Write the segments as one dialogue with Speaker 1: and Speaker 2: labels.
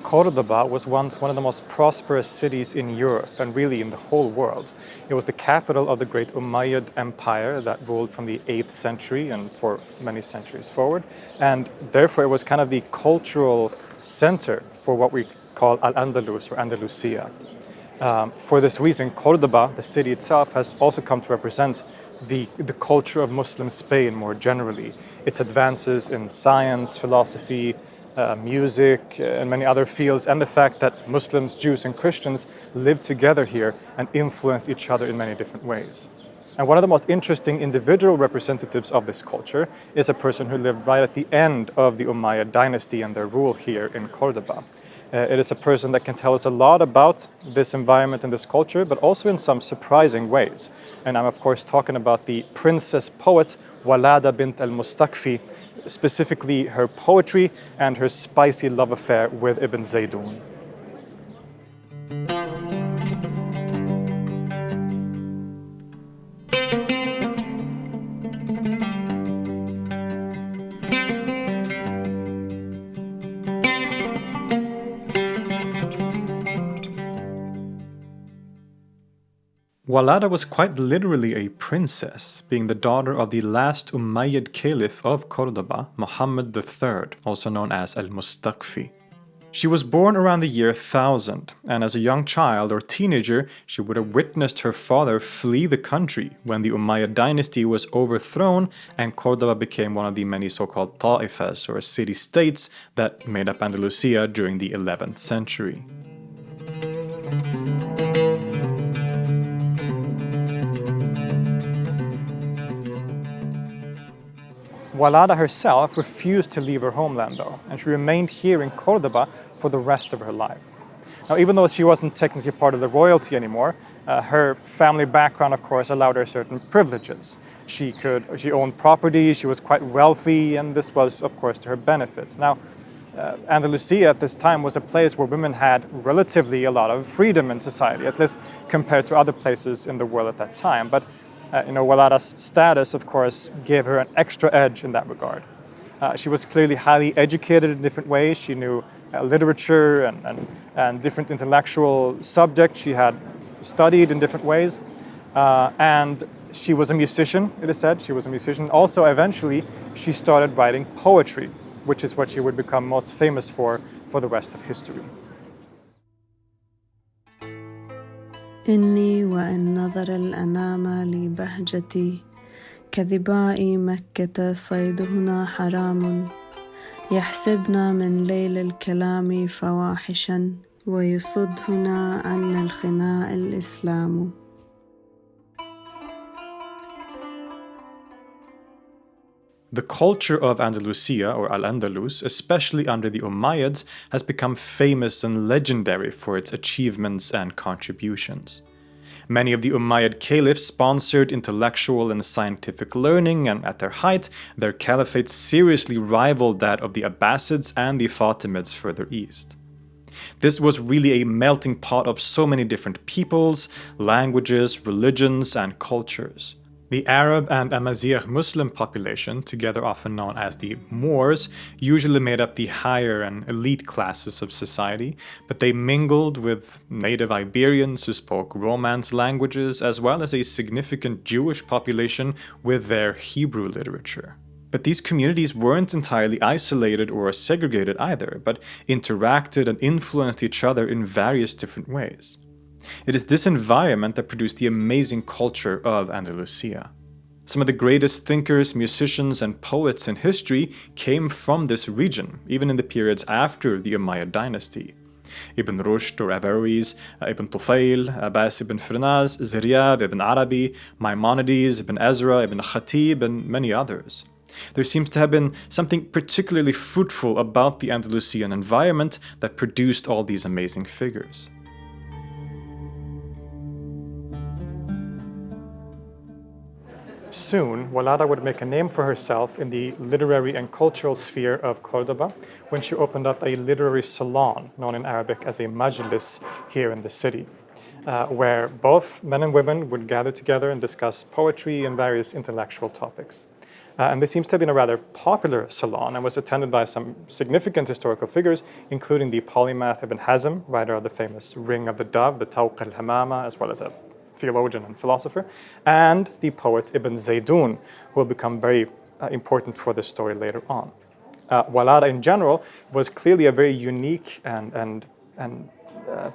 Speaker 1: Cordoba was once one of the most prosperous cities in Europe and really in the whole world. It was the capital of the great Umayyad Empire that ruled from the 8th century and for many centuries forward. And therefore it was kind of the cultural center for what we call Al-Andalus or Andalusia. For this reason, Cordoba, the city itself, has also come to represent the culture of Muslim Spain more generally. Its advances in science, philosophy, music, and many other fields, and the fact that Muslims, Jews, and Christians lived together here and influenced each other in many different ways. And one of the most interesting individual representatives of this culture is a person who lived right at the end of the Umayyad dynasty and their rule here in Cordoba. It is a person that can tell us a lot about this environment and this culture, but also in some surprising ways. And I'm of course talking about the princess poet Wallada bint al-Mustakfi, specifically her poetry and her spicy love affair with Ibn Zaydun. Wallada was quite literally a princess, being the daughter of the last Umayyad Caliph of Cordoba, Muhammad III, also known as al-Mustakfi. She was born around the year 1000, and as a young child or teenager, she would have witnessed her father flee the country when the Umayyad dynasty was overthrown and Cordoba became one of the many so-called ta'ifas, or city-states, that made up Andalusia during the 11th century. Wallada herself refused to leave her homeland though, and she remained here in Cordoba for the rest of her life. Now, even though she wasn't technically part of the royalty anymore, her family background, of course, allowed her certain privileges. She owned property, she was quite wealthy, and this was, of course, to her benefit. Now, Andalusia at this time was a place where women had relatively a lot of freedom in society, at least compared to other places in the world at that time. But Wallada's status, of course, gave her an extra edge in that regard. She was clearly highly educated in different ways. She knew literature and different intellectual subjects. She had studied in different ways. And she was a musician, it is said. She was a musician. Also, eventually, she started writing poetry, which is what she would become most famous for the rest of history.
Speaker 2: إني وإن نظر الأنام لبهجتي كذباء مكة صيدهنا حرام يحسبنا من ليل الكلام فواحشا ويصدهنا عن الخناء الإسلام.
Speaker 1: The culture of Andalusia, or Al-Andalus, especially under the Umayyads, has become famous and legendary for its achievements and contributions. Many of the Umayyad caliphs sponsored intellectual and scientific learning, and at their height, their caliphate seriously rivaled that of the Abbasids and the Fatimids further east. This was really a melting pot of so many different peoples, languages, religions, and cultures. The Arab and Amazigh Muslim population, together often known as the Moors, usually made up the higher and elite classes of society, but they mingled with native Iberians who spoke Romance languages, as well as a significant Jewish population with their Hebrew literature. But these communities weren't entirely isolated or segregated either, but interacted and influenced each other in various different ways. It is this environment that produced the amazing culture of Andalusia. Some of the greatest thinkers, musicians, and poets in history came from this region, even in the periods after the Umayyad dynasty. Ibn Rushd or Averroes, Ibn Tufayl, Abbas ibn Firnaz, Ziryab ibn Arabi, Maimonides, Ibn Ezra, Ibn Khatib, and many others. There seems to have been something particularly fruitful about the Andalusian environment that produced all these amazing figures. Soon, Wallāda would make a name for herself in the literary and cultural sphere of Cordoba when she opened up a literary salon, known in Arabic as a majlis, here in the city, where both men and women would gather together and discuss poetry and various intellectual topics. And this seems to have been a rather popular salon and was attended by some significant historical figures, including the polymath Ibn Hazm, writer of the famous Ring of the Dove, the Tawq al-Hamama, as well as a theologian and philosopher, and the poet Ibn Zaydun, who will become very important for this story later on. Wallāda in general was clearly a very unique and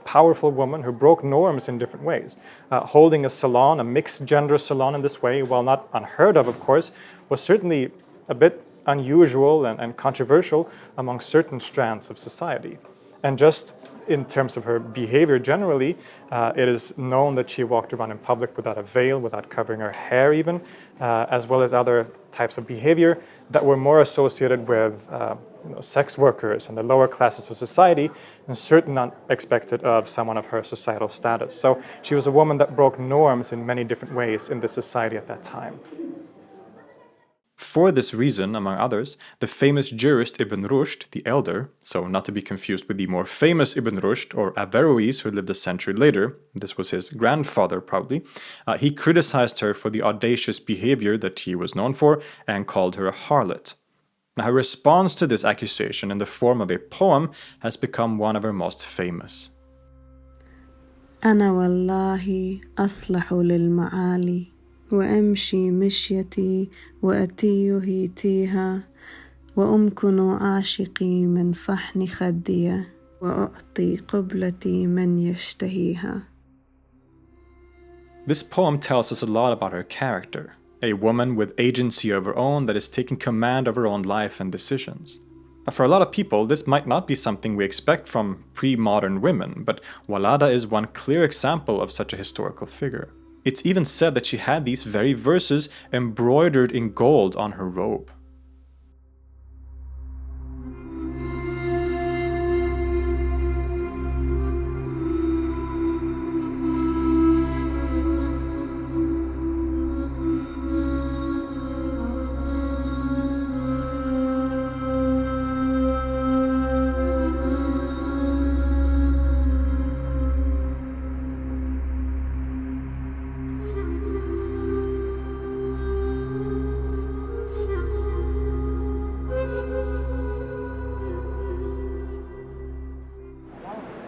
Speaker 1: powerful woman who broke norms in different ways. Holding a salon, a mixed-gender salon in this way, while not unheard of course, was certainly a bit unusual and controversial among certain strands of society. And just in terms of her behavior generally, it is known that she walked around in public without a veil, without covering her hair even, as well as other types of behavior that were more associated with sex workers and the lower classes of society, and certainly not expected of someone of her societal status. So she was a woman that broke norms in many different ways in the society at that time. For this reason, among others, the famous jurist Ibn Rushd, the elder, so not to be confused with the more famous Ibn Rushd or Averroes, who lived a century later, this was his grandfather probably, he criticized her for the audacious behavior that he was known for and called her a harlot. Now, her response to this accusation in the form of a poem has become one of her most famous.
Speaker 2: أنا والله أصلح للمعالي وأمشي مشيتي وأتيه هيتيها وأمكن عاشقي من صحن خدي وأعطي قبلتي من يشتهيها.
Speaker 1: This poem tells us a lot about her character, a woman with agency of her own that is taking command of her own life and decisions. For a lot of people, this might not be something we expect from pre-modern women, but Wallāda is one clear example of such a historical figure. It's even said that she had these very verses embroidered in gold on her robe.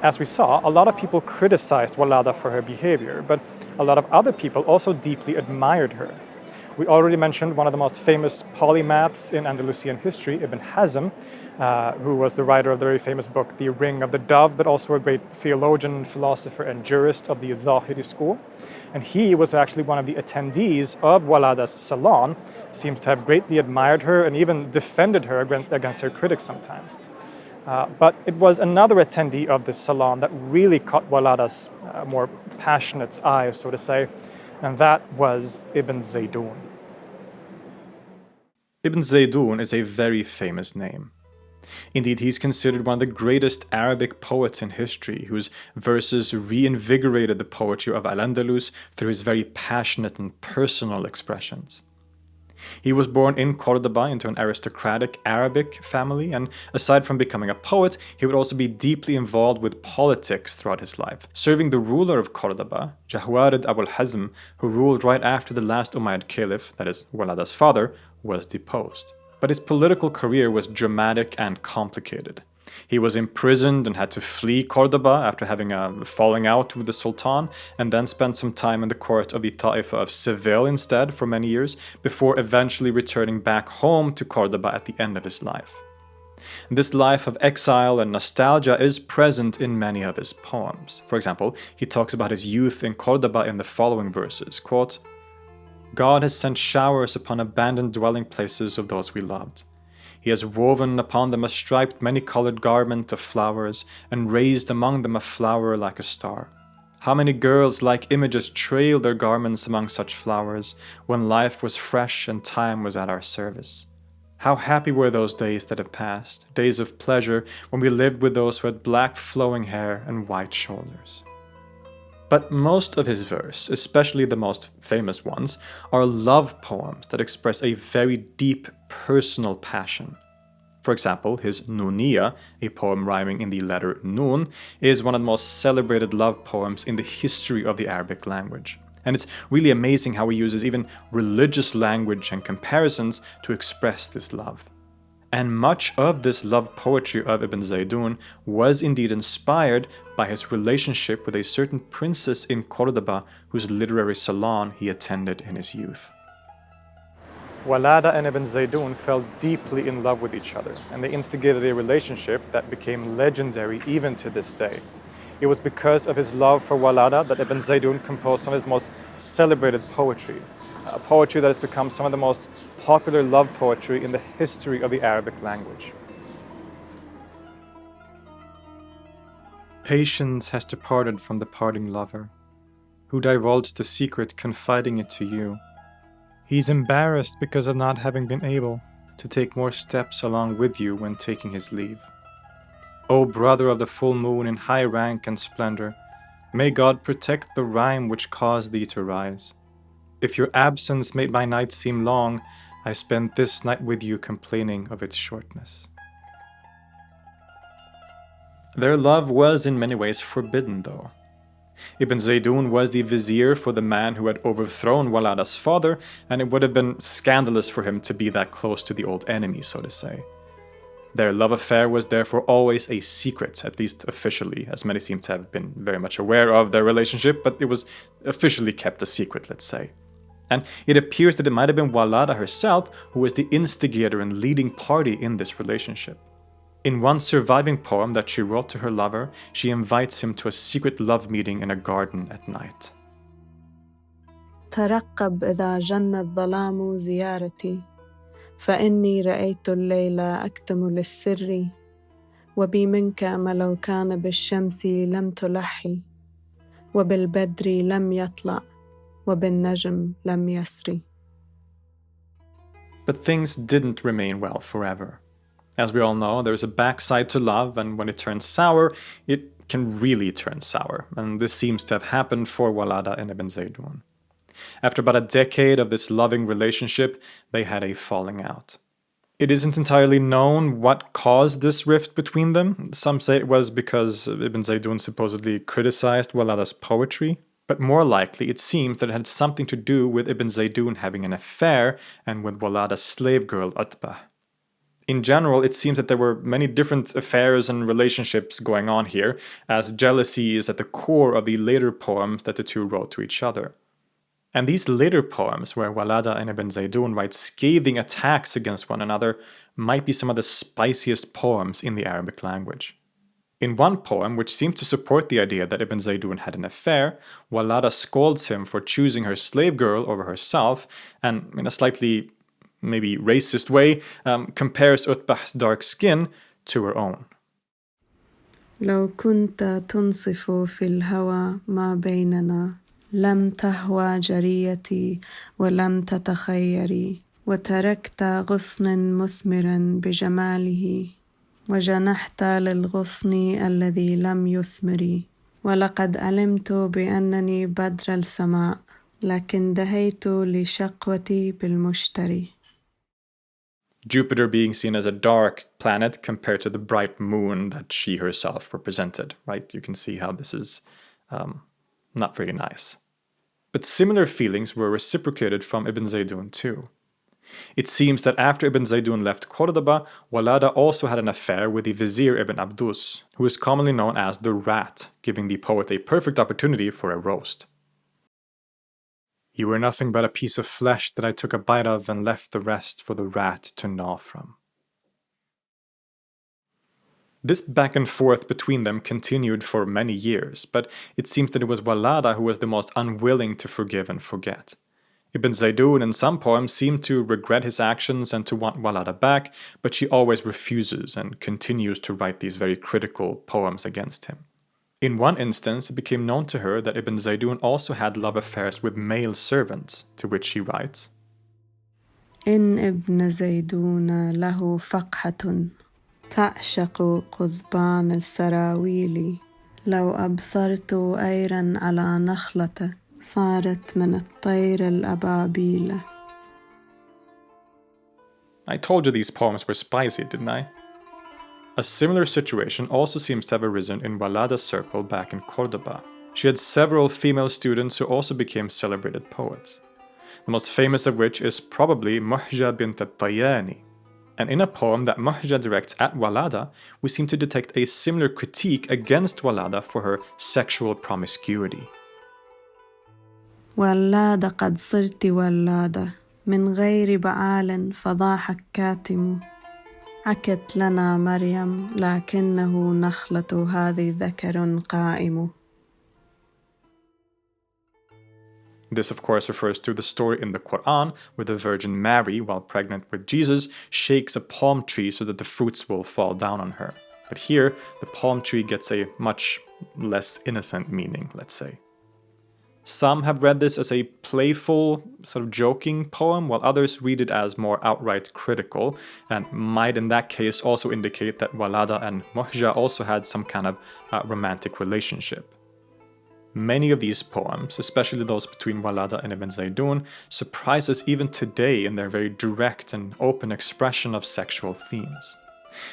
Speaker 1: As we saw, a lot of people criticized Wallāda for her behavior, but a lot of other people also deeply admired her. We already mentioned one of the most famous polymaths in Andalusian history, Ibn Hazm, who was the writer of the very famous book, The Ring of the Dove, but also a great theologian, philosopher, and jurist of the Zahiri school. And he was actually one of the attendees of Wallāda's salon, seems to have greatly admired her and even defended her against her critics sometimes. But it was another attendee of this salon that really caught Wallāda's more passionate eye, so to say, and that was Ibn Zaydun. Ibn Zaydun is a very famous name. Indeed, he's considered one of the greatest Arabic poets in history, whose verses reinvigorated the poetry of Al-Andalus through his very passionate and personal expressions. He was born in Cordoba into an aristocratic Arabic family, and aside from becoming a poet, he would also be deeply involved with politics throughout his life, serving the ruler of Cordoba, Jahwarid Abul Hazm, who ruled right after the last Umayyad caliph, that is, Wallāda's father, was deposed. But his political career was dramatic and complicated. He was imprisoned and had to flee Cordoba after having a falling out with the Sultan, and then spent some time in the court of the Taifa of Seville instead for many years, before eventually returning back home to Cordoba at the end of his life. This life of exile and nostalgia is present in many of his poems. For example, he talks about his youth in Cordoba in the following verses, quote, "God has sent showers upon abandoned dwelling places of those we loved. He has woven upon them a striped many-colored garment of flowers, and raised among them a flower like a star. How many girls like images trailed their garments among such flowers, when life was fresh and time was at our service. How happy were those days that have passed, days of pleasure, when we lived with those who had black flowing hair and white shoulders." But most of his verse, especially the most famous ones, are love poems that express a very deep personal passion. For example, his Nuniya, a poem rhyming in the letter Nun, is one of the most celebrated love poems in the history of the Arabic language. And it's really amazing how he uses even religious language and comparisons to express this love. And much of this love poetry of Ibn Zaydun was indeed inspired by his relationship with a certain princess in Cordoba whose literary salon he attended in his youth. Wallada and Ibn Zaydun fell deeply in love with each other, and they instigated a relationship that became legendary even to this day. It was because of his love for Wallada that Ibn Zaydun composed some of his most celebrated poetry, a poetry that has become some of the most popular love poetry in the history of the Arabic language. Patience has departed from the parting lover, who divulged the secret, confiding it to you. He's embarrassed because of not having been able to take more steps along with you when taking his leave. O brother of the full moon in high rank and splendor, may God protect the rhyme which caused thee to rise. If your absence made my night seem long, I spent this night with you complaining of its shortness. Their love was in many ways forbidden, though. Ibn Zaydun was the vizier for the man who had overthrown Wallada's father, and it would have been scandalous for him to be that close to the old enemy, so to say. Their love affair was therefore always a secret, at least officially, as many seem to have been very much aware of their relationship, but it was officially kept a secret, let's say. And it appears that it might have been Wallada herself who was the instigator and leading party in this relationship. In one surviving poem that she wrote to her lover, she invites him to a secret love meeting in a garden at night.
Speaker 2: ترقب إذا جن الظلام زيارتي فإني رأيت الليل أكتم للسر وبي منك ما لو كان بالشمس لم تلحي وبالبدر لم يطلع وبالنجم لم يسري.
Speaker 1: But things didn't remain well forever. As we all know, there's a backside to love, and when it turns sour, it can really turn sour, and this seems to have happened for Wallada and Ibn Zaydun. After about a decade of this loving relationship, they had a falling out. It isn't entirely known what caused this rift between them. Some say it was because Ibn Zaydun supposedly criticized Wallada's poetry, but more likely it seems that it had something to do with Ibn Zaydun having an affair and with Wallada's slave girl Utbah. In general, it seems that there were many different affairs and relationships going on here, as jealousy is at the core of the later poems that the two wrote to each other. And these later poems, where Wallada and Ibn Zaydun write scathing attacks against one another, might be some of the spiciest poems in the Arabic language. In one poem, which seems to support the idea that Ibn Zaydun had an affair, Wallada scolds him for choosing her slave girl over herself, and in a slightly maybe racist way, compares Utbah's dark skin to her own.
Speaker 2: لو كنت تنصف في الهوى ما بيننا لم تهوى جريتي ولم تتخيري وتركت غصن مثمرا بجماله وجنحت للغصن الذي لم يثمر ولقد علمت بأنني بدر السماء لكن دهيت لشقوتي بالمشتري.
Speaker 1: Jupiter being seen as a dark planet compared to the bright moon that she herself represented, right? You can see how this is not very nice. But similar feelings were reciprocated from Ibn Zaydun too. It seems that after Ibn Zaydun left Cordoba, Wallada also had an affair with the vizier Ibn Abdus, who is commonly known as the Rat, giving the poet a perfect opportunity for a roast. You were nothing but a piece of flesh that I took a bite of and left the rest for the rat to gnaw from. This back and forth between them continued for many years, but it seems that it was Wallada who was the most unwilling to forgive and forget. Ibn Zaydun in some poems seem to regret his actions and to want Wallada back, but she always refuses and continues to write these very critical poems against him. In one instance, it became known to her that Ibn Zaydun also had love affairs with male servants, to which she writes,
Speaker 2: إن ابن زيدون له فقحة تعشق قضبان السراويل لو أبصرت أيرا على نخلة صارت من الطير الأبابيل.
Speaker 1: I told you these poems were spicy, didn't I? A similar situation also seems to have arisen in Wallada's circle back in Cordoba. She had several female students who also became celebrated poets, the most famous of which is probably Muhja bint al-Tayani. And in a poem that Muhja directs at Wallada, we seem to detect a similar critique against Wallada for her sexual promiscuity.
Speaker 2: ولادة قد صرت ولادة من غير بعال فضاحك كاتم عكت لنا مريم لكنه نخلة هذه ذكر قائم.
Speaker 1: This, of course, refers to the story in the Quran where the Virgin Mary, while pregnant with Jesus, shakes a palm tree so that the fruits will fall down on her. But here, the palm tree gets a much less innocent meaning, let's say. Some have read this as a playful, sort of joking poem, while others read it as more outright critical, and might in that case also indicate that Wallada and Muhja also had some kind of romantic relationship. Many of these poems, especially those between Wallada and Ibn Zaydun, surprise us even today in their very direct and open expression of sexual themes.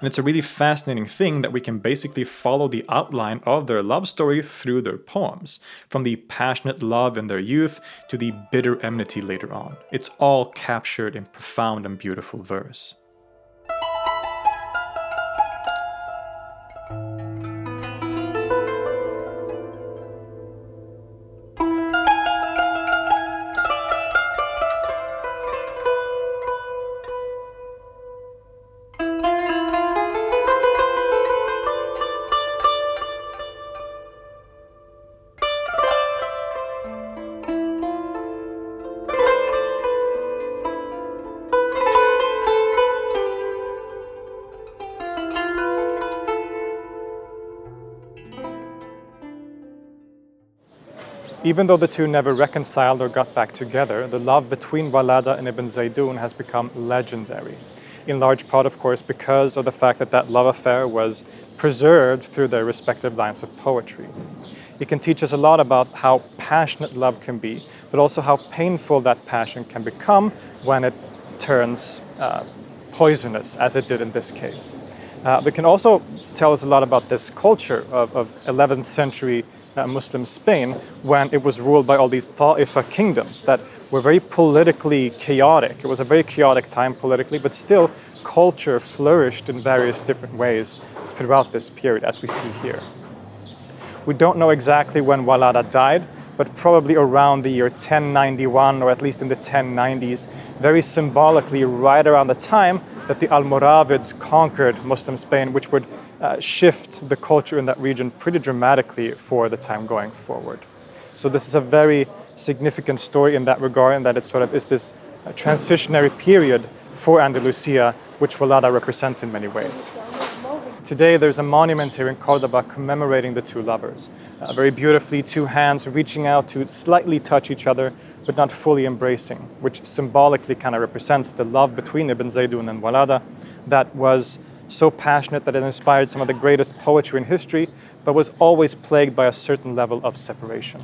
Speaker 1: And it's a really fascinating thing that we can basically follow the outline of their love story through their poems, from the passionate love in their youth to the bitter enmity later on. It's all captured in profound and beautiful verse. Even though the two never reconciled or got back together, the love between Wallada and Ibn Zaydun has become legendary. In large part, of course, because of the fact that that love affair was preserved through their respective lines of poetry. It can teach us a lot about how passionate love can be, but also how painful that passion can become when it turns poisonous, as it did in this case. It can also tell us a lot about this culture of 11th century Muslim Spain, when it was ruled by all these Ta'ifa kingdoms that were very politically chaotic. It was a very chaotic time politically, but still culture flourished in various different ways throughout this period, as we see here. We don't know exactly when Wallada died, but probably around the year 1091, or at least in the 1090s, very symbolically right around the time that the Almoravids conquered Muslim Spain, which would shift the culture in that region pretty dramatically for the time going forward. So this is a very significant story in that regard, and that it sort of is this transitionary period for Andalusia, which Wallada represents in many ways. Today there's a monument here in Cordoba commemorating the two lovers. Very beautifully, two hands reaching out to slightly touch each other, but not fully embracing, which symbolically kind of represents the love between Ibn Zaydun and Wallada that was so passionate that it inspired some of the greatest poetry in history, but was always plagued by a certain level of separation.